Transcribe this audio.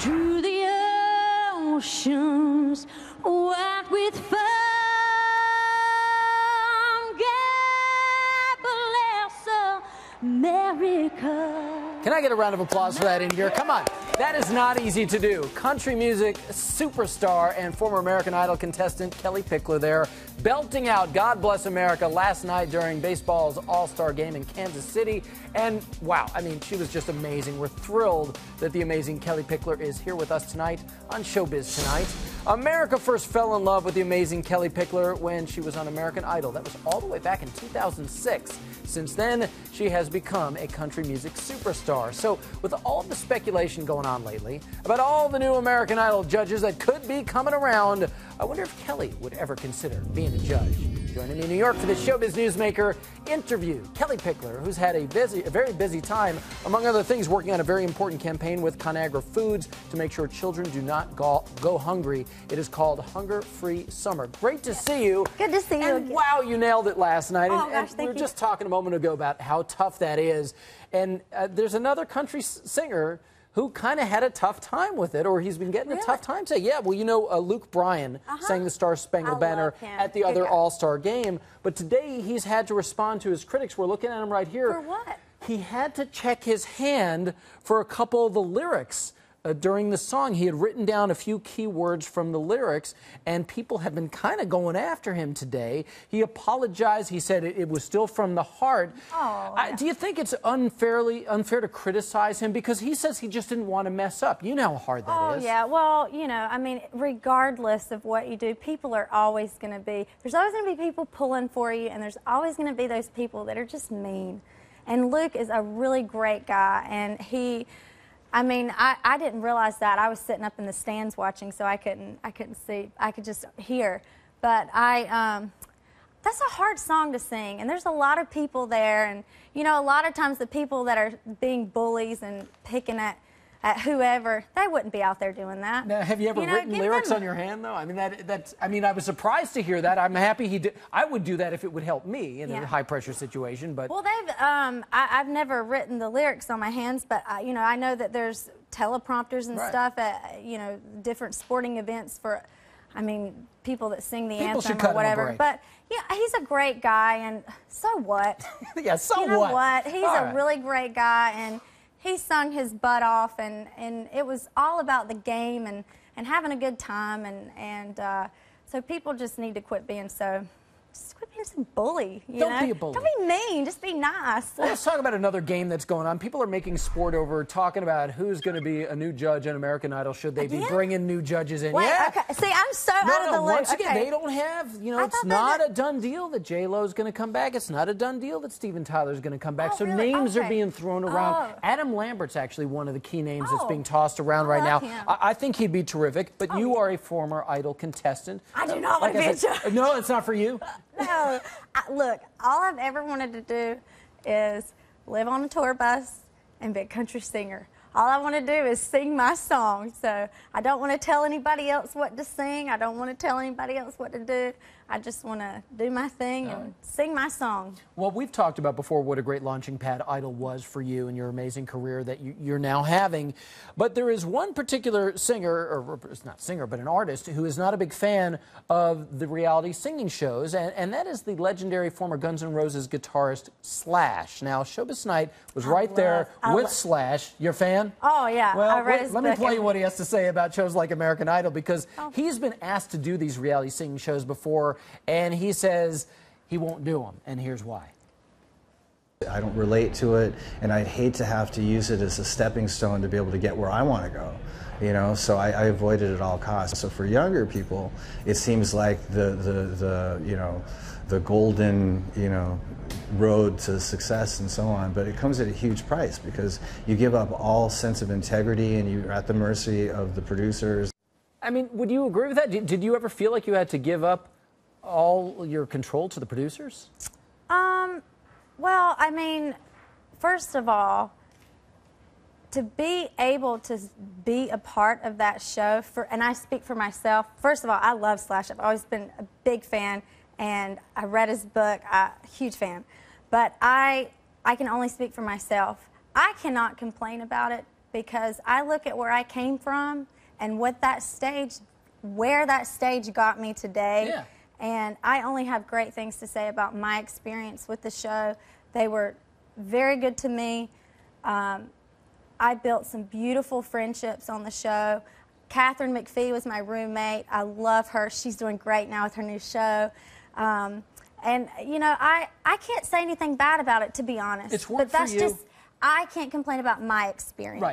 to the oceans, what with foam. God bless America. Can I get a round of applause for that in here? Come on. That is not easy to do. Country music superstar and former American Idol contestant Kellie Pickler there, belting out God Bless America last night during baseball's All-Star game in Kansas City. And wow, I mean, she was just amazing. We're thrilled that the amazing Kellie Pickler is here with us tonight on Showbiz Tonight. America first fell in love with the amazing Kellie Pickler when she was on American Idol. That was all the way back in 2006. Since then, she has become a country music superstar. So with all the speculation going on lately about all the new American Idol judges that could be coming around, I wonder if Kellie would ever consider being a judge. Joining me in New York for the Showbiz Newsmaker interview, Kellie Pickler, who's had a very busy time, among other things, working on a very important campaign with ConAgra Foods to make sure children do not go hungry. It is called Hunger Free Summer. Great to see you. Good to see you. And wow, you nailed it last night. Oh, and gosh, we thank were you. just talking a moment ago about how tough that is. And there's another country singer who kind of had a tough time with it, or he's been getting a tough time. Say, yeah, well, you know, Luke Bryan sang the Star Spangled Banner at the other All-Star game, but today he's had to respond to his critics. We're looking at him right here. For what? He had to check his hand for a couple of the lyrics during the song. He had written down a few key words from the lyrics, and people have been kind of going after him today. He apologized. He said it was still from the heart. Oh, Do you think it's unfair to criticize him? Because he says he just didn't want to mess up. You know how hard that is. Oh, yeah. Well, you know, I mean, regardless of what you do, people are always going to be, there's always going to be people pulling for you, and there's always going to be those people that are just mean. And Luke is a really great guy, and I mean, I didn't realize that. I was sitting up in the stands watching, so I couldn't see. I could just hear. But that's a hard song to sing, and there's a lot of people there, and you know, a lot of times the people that are being bullies and picking at whoever, they wouldn't be out there doing that. Now, have you ever written lyrics on your hand, though? I mean, I was surprised to hear that. I'm happy he did. I would do that if it would help me in a high-pressure situation. But well, I've never written the lyrics on my hands, but you know, I know that there's teleprompters and stuff at different sporting events for, I mean, people that sing the anthem or whatever. But yeah, he's a great guy, and so what? Yeah, so you know what? He's a really great guy, and he sung his butt off, and it was all about the game and having a good time, and so people just need to quit being so bully. Don't be a bully. Don't be mean. Just be nice. Well, let's talk about another game that's going on. People are making sport over talking about who's going to be a new judge in American Idol. Should they be bringing new judges in? Wait, okay. See, I'm so out of the loop. Once again, they don't have, it's not a done deal that J-Lo's going to come back. It's not a done deal that Steven Tyler's going to come back. So names are being thrown around. Adam Lambert's actually one of the key names that's being tossed around right now. I think he'd be terrific, but you are a former Idol contestant. I do not want to be a judge. No, it's not for you. No. Look, all I've ever wanted to do is live on a tour bus and be a country singer. All I want to do is sing my song. So I don't want to tell anybody else what to sing. I don't want to tell anybody else what to do. I just want to do my thing and sing my song. Well, we've talked about before what a great launching pad Idol was for you and your amazing career that you're now having. But there is one particular singer, or it's not singer, but an artist, who is not a big fan of the reality singing shows, and that is the legendary former Guns N' Roses guitarist Slash. Now, Showbiz Tonight was right there with Slash. You're a fan? Oh, yeah. Well, I read his let me play you what he has to say about shows like American Idol, because he's been asked to do these reality singing shows before, and he says he won't do them, and here's why. I don't relate to it, and I'd hate to have to use it as a stepping stone to be able to get where I want to go. You know, so I avoid it at all costs. So for younger people, it seems like the golden, road to success and so on, but it comes at a huge price because you give up all sense of integrity and you're at the mercy of the producers. I mean, would you agree with that? Did you ever feel like you had to give up all your control to the producers? Well, I mean, first of all, to be able to be a part of that show, and I speak for myself, first of all, I love Slash. I've always been a big fan, and I read his book, huge fan. But I can only speak for myself. I cannot complain about it because I look at where I came from and where that stage got me today. Yeah. And I only have great things to say about my experience with the show. They were very good to me. I built some beautiful friendships on the show. Catherine McPhee was my roommate. I love her. She's doing great now with her new show. And, you know, I can't say anything bad about it, to be honest. It's worked but that's for you. just, I can't complain about my experience. Right.